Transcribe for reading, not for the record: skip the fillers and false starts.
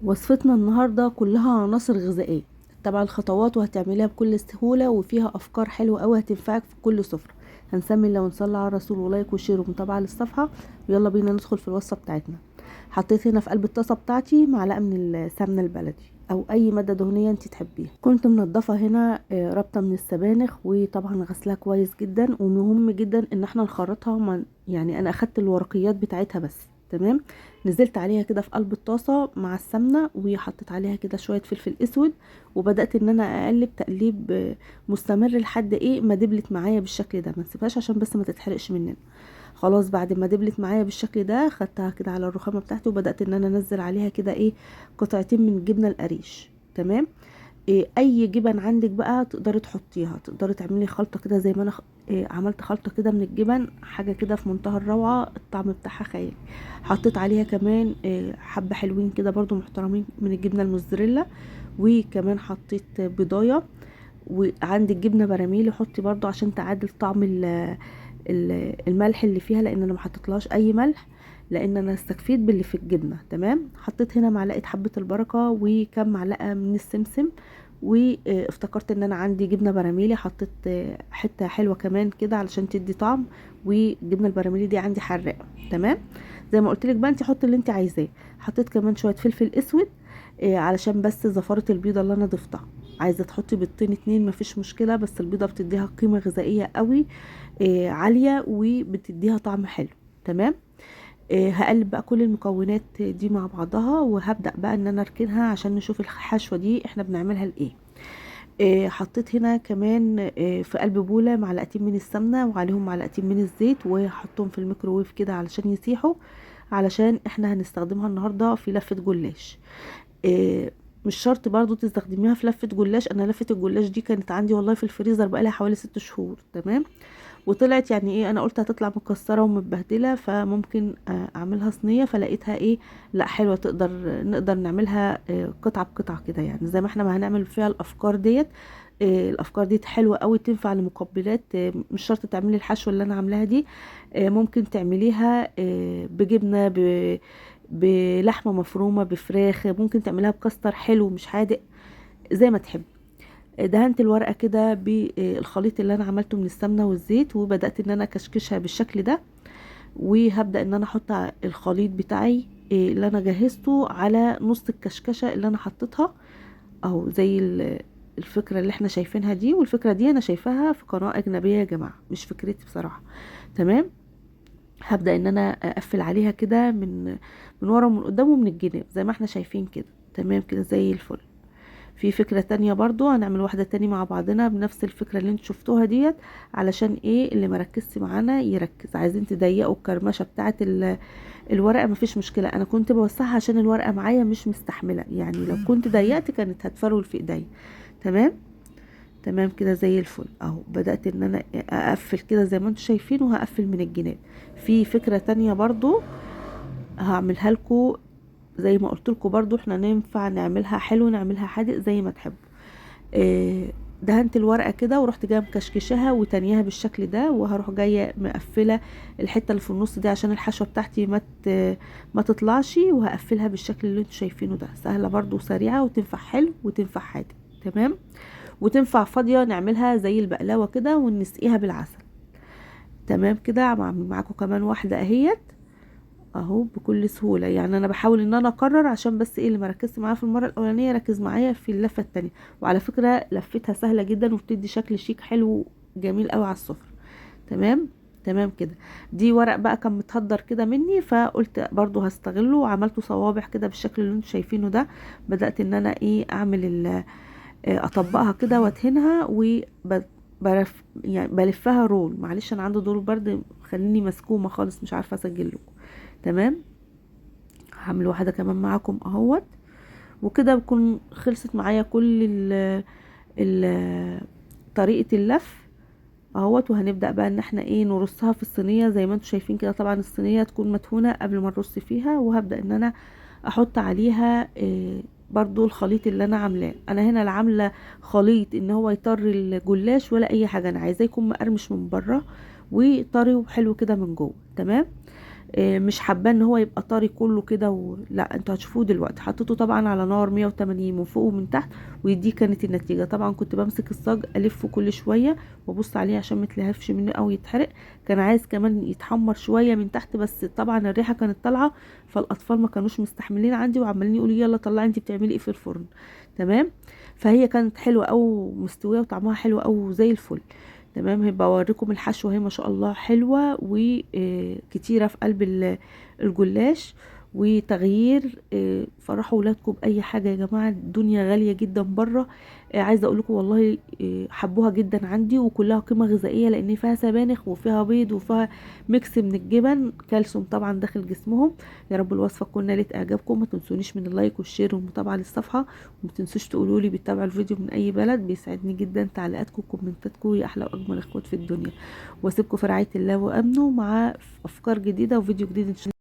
وصفتنا النهاردة كلها عناصر غذائية تبع الخطوات، وهتعمليها بكل سهولة، وفيها أفكار حلوة أوي هتنفعك في كل سفرة. هنسمي الله ونصلي على الرسول ولايك وشير ومتابعة للصفحة، ويلا بينا ندخل في الوصفة بتاعتنا. حطيت هنا في قلب الطاسة بتاعتي معلقة من السمنة البلدي أو أي مادة دهنية انت تحبيها. كنت منضفة هنا ربطة من السبانخ، وطبعا غسلها كويس جدا، ومهم جدا ان احنا نخرطها يعني انا اخدت الورقيات بتاعتها بس. تمام. نزلت عليها كده في قلب الطاسه مع السمنه، وحطيت عليها كده شويه فلفل اسود، وبدات ان انا اقلب تقليب مستمر لحد ما دبلت معايا بالشكل ده. ما نسيبهاش عشان بس ما تتحرقش مننا. خلاص بعد ما دبلت معايا بالشكل ده، خدتها كده على الرخامه بتاعتي، وبدات ان انا انزل عليها كده قطعتين من الجبنه القريش. تمام. اي جبن عندك بقى تقدري تحطيها، تقدري تعملي خلطه كده زي ما انا عملت خلطه كده من الجبن، حاجه كده في منتهى الروعه، الطعم بتاعها خيالي. حطيت عليها كمان حبه حلوين كده برضو محترمين من الجبنه الموزاريلا، وكمان حطيت بضايه. وعندك جبنه براميلي حطي برضو عشان تعادل طعم الملح اللي فيها، لان انا ما حطيتلهاش اي ملح، لان انا استكفيت باللي في الجبنه. تمام. حطيت هنا معلقه حبه البركه وكم معلقه من السمسم، وافتكرت ان انا عندي جبنه براميلي، حطيت حته حلوه كمان كده علشان تدي طعم، والجبنه البراميلي دي عندي حراقه. تمام. زي ما قلت لك بقى انت حطي اللي انت عايزاه. حطيت كمان شويه فلفل اسود علشان بس زفاره البيضه اللي انا ضفتها. عايزه تحطي بيضتين اتنين مفيش مشكله، بس البيضه بتديها قيمه غذائيه قوي عاليه، وبتديها طعم حلو. تمام. هقلب بقى كل المكونات دي مع بعضها، وهبدأ بقى ان انا اركنها عشان نشوف الحشوة دي احنا بنعملها لايه. حطيت هنا كمان في قلب بولة معلقتين من السمنة، وعليهم معلقتين من الزيت، وهحطهم في الميكروويف كده علشان يسيحوا، علشان احنا هنستخدمها النهاردة في لفة جلاش. مش شرط برضو تستخدميها في لفة جلاش. انا لفة الجلاش دي كانت عندي والله في الفريزر بقالها حوالي 6 شهور. تمام. وطلعت يعني انا قلت هتطلع مكسره ومتبهدله، فممكن اعملها صينيه، فلقيتها لا حلوه، نقدر نعملها قطعه بقطعه كده، يعني زي ما احنا ما هنعمل فيها الافكار ديت. الافكار دي حلوه قوي، تنفع لمقبلات. مش شرط تعملي الحشوه اللي انا عاملاها دي. ممكن تعمليها بجبنه، بلحمه مفرومه، بفراخ، ممكن تعمليها بكاستر حلو مش حادق، زي ما تحب. دهنت الورقه كده بالخليط اللي انا عملته من السمنه والزيت، وبدات ان انا اكشكشها بالشكل ده. وهبدا ان انا احط الخليط بتاعي اللي انا جهزته على نص الكشكشه اللي انا حطيتها، اهو زي الفكره اللي احنا شايفينها دي. والفكره دي انا شايفاها في قناه اجنبيه يا جماعه، مش فكرتي بصراحه. تمام. هبدا ان انا اقفل عليها كده من ورا ومن قدام ومن الجناب زي ما احنا شايفين كده. تمام كده زي الفل. في فكرة تانية برضو هنعمل واحدة تاني مع بعضنا بنفس الفكرة اللي انتوا شفتوها ديت، علشان اللي مركزش معانا يركز. عايزين تضيقوا الكرمشة بتاعت الورقة مفيش مشكلة، انا كنت بوسعها عشان الورقة معايا مش مستحملة، يعني لو كنت ضيقت كانت هتفرول في ايديا. تمام. تمام كده زي الفل اهو. بدأت ان انا اقفل كده زي ما انتوا شايفين، وهقفل من الجناب. في فكرة تانية برضو هعملها لكم، زي ما قلت لكم برضو احنا ننفع نعملها حلو نعملها حادق زي ما تحبوا. دهنت الورقه كده ورحت جايه مكشكشها وتانيها بالشكل ده، وهروح جايه مقفله الحته اللي في النص دي عشان الحشوه بتاعتي ما تطلعش، وهقفلها بالشكل اللي انتوا شايفينه ده. سهله برضو وسريعه، وتنفع حلو وتنفع حادق. تمام. وتنفع فاضيه نعملها زي البقلاوه كده ونسقيها بالعسل. تمام كده. هعمل معاكم كمان واحده اهيت اهو بكل سهوله. يعني انا بحاول ان انا اكرر عشان بس اللي ما ركزت معاه في المره الاولانيه ركز معايا في اللفه التانية. وعلى فكره لفتها سهله جدا، وبتدي شكل شيك حلو جميل قوي على السفره. تمام. تمام كده. دي ورق بقى كان متهدر كده مني، فقلت برضو هستغله، وعملته صوابع كده بالشكل اللي انتوا شايفينه ده. بدات ان انا اعمل اطبقها كده وادهنها، يعني بلفها رول. معلش انا عندي دور برد خليني مسكومه خالص، مش عارفه اسجل لكم. تمام. هعمل واحده كمان معاكم اهوت، وكده بكون خلصت معايا كل ال طريقه اللف اهوت. وهنبدا بقى ان احنا نرصها في الصينيه زي ما انتم شايفين كده. طبعا الصينيه تكون مدهونه قبل ما نرص فيها، وهبدا ان انا احط عليها برضو الخليط اللي انا عاملاه. انا هنا لا عامله خليط ان هو يطر الجلاش ولا اي حاجه، انا عايزاه يكون مقرمش من بره وطري وحلو كده من جوه. تمام. مش حابه ان هو يبقى طري كله كده لا، انتوا هتشوفوه دلوقتي. حطيته طبعا على نار 180 من فوق ومن تحت، ودي كانت النتيجه. طبعا كنت بمسك الصاج الفه كل شويه وابص عليه عشان ما يتلهفش منه او يتحرق. كان عايز كمان يتحمر شويه من تحت، بس طبعا الريحه كانت طالعه، فالاطفال ما كانوش مستحملين عندي وعمالين يقولوا يلا طلعي انت بتعملي ايه في الفرن. تمام. فهي كانت حلوه او مستويه وطعمها حلو او زي الفل. تمام. هيبقى اوريكم الحشوه اهي ما شاء الله حلوه وكتيره في قلب الجلاش وتغيير. فرحوا ولادكم باي حاجه يا جماعه، الدنيا غاليه جدا بره. عايزه اقول لكم والله حبوها جدا عندي، وكلها قيمه غذائيه لان فيها سبانخ وفيها بيض وفيها ميكس من الجبن، كالسيوم طبعا داخل جسمهم. يا رب الوصفه تكون نالت اعجابكم. ما تنسونيش من اللايك والشير والمتابعه للصفحه، وما تنسوش تقولوا لي بتتابعوا الفيديو من اي بلد، بيسعدني جدا تعليقاتكم وكومنتاتكم، يا احلى واجمل اخوات في الدنيا. واسيبكم في رعايه الله وامنه مع افكار جديده وفيديو جديد ان شاء الله.